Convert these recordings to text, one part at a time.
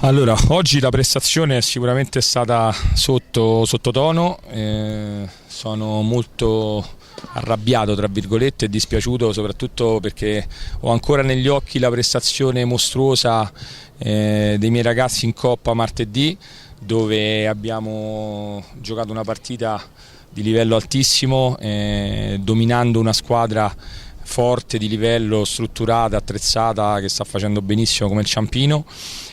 Allora, oggi la prestazione è sicuramente stata sottotono, sono molto arrabbiato tra virgolette e dispiaciuto soprattutto perché ho ancora negli occhi la prestazione mostruosa dei miei ragazzi in Coppa martedì, dove abbiamo giocato una partita di livello altissimo, dominando una squadra forte, di livello, strutturata, attrezzata, che sta facendo benissimo come il Ciampino,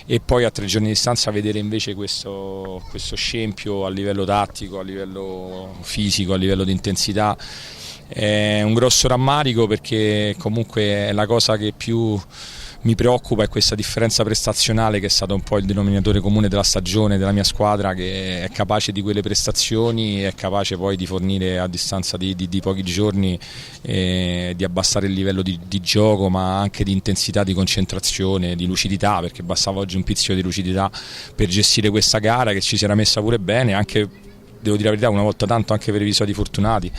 e poi a 3 giorni di distanza vedere invece questo scempio a livello tattico, a livello fisico, a livello di intensità. È un grosso rammarico, perché comunque è la cosa che più mi preoccupa, è questa differenza prestazionale che è stato un po' il denominatore comune della stagione della mia squadra, che è capace di quelle prestazioni, è capace poi di fornire a distanza di pochi giorni, di abbassare il livello di gioco, ma anche di intensità, di concentrazione, di lucidità, perché bastava oggi un pizzico di lucidità per gestire questa gara che ci si era messa pure bene, anche, devo dire la verità, una volta tanto anche per episodi fortunati.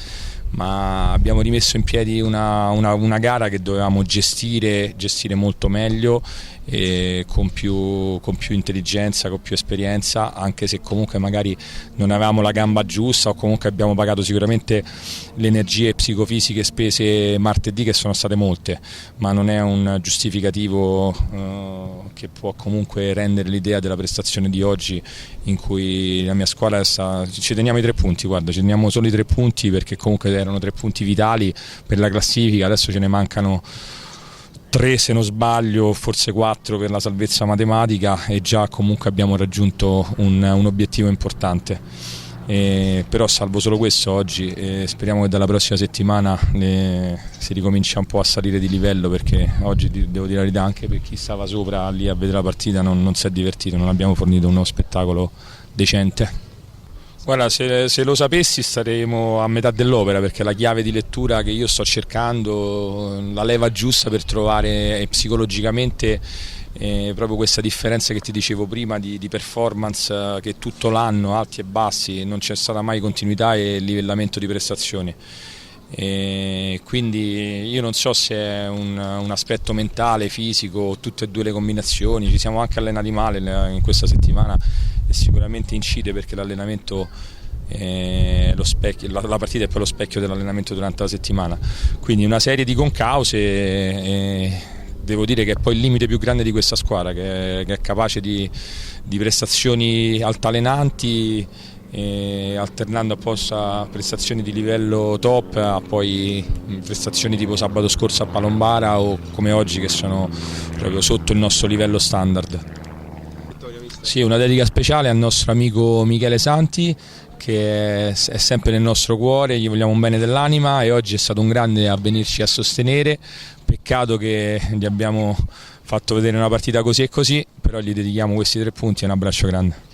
Ma abbiamo rimesso in piedi una gara che dovevamo gestire molto meglio, e con più intelligenza, con più esperienza, anche se comunque magari non avevamo la gamba giusta, o comunque abbiamo pagato sicuramente le energie psicofisiche spese martedì, che sono state molte, ma non è un giustificativo che può comunque rendere l'idea della prestazione di oggi, in cui la mia squadra ci teniamo i 3 punti, guarda, ci teniamo solo i 3 punti, perché comunque erano 3 punti vitali per la classifica. Adesso ce ne mancano 3 se non sbaglio, forse 4 per la salvezza matematica, e già comunque abbiamo raggiunto un obiettivo importante. Però salvo solo questo oggi, speriamo che dalla prossima settimana si ricomincia un po' a salire di livello, perché oggi, devo dire la verità, anche per chi stava sopra lì a vedere la partita non si è divertito, non abbiamo fornito uno spettacolo decente. Guarda, se lo sapessi staremo a metà dell'opera, perché la chiave di lettura che io sto cercando, la leva giusta per trovare psicologicamente proprio questa differenza che ti dicevo prima di performance, che tutto l'anno, alti e bassi, non c'è stata mai continuità e livellamento di prestazioni. Quindi io non so se è un aspetto mentale, fisico, tutte e due le combinazioni. Ci siamo anche allenati male in questa settimana, e sicuramente incide, perché l'allenamento lo specchio, la partita è poi lo specchio dell'allenamento durante la settimana. Quindi una serie di concause, devo dire che è poi il limite più grande di questa squadra, che è capace di prestazioni altalenanti, alternando apposta prestazioni di livello top a poi prestazioni tipo sabato scorso a Palombara, o come oggi, che sono proprio sotto il nostro livello standard. Sì, una dedica speciale al nostro amico Michele Santi, che è sempre nel nostro cuore, gli vogliamo un bene dell'anima, e oggi è stato un grande a venirci a sostenere. Peccato che gli abbiamo fatto vedere una partita così e così, però gli dedichiamo questi 3 punti e un abbraccio grande.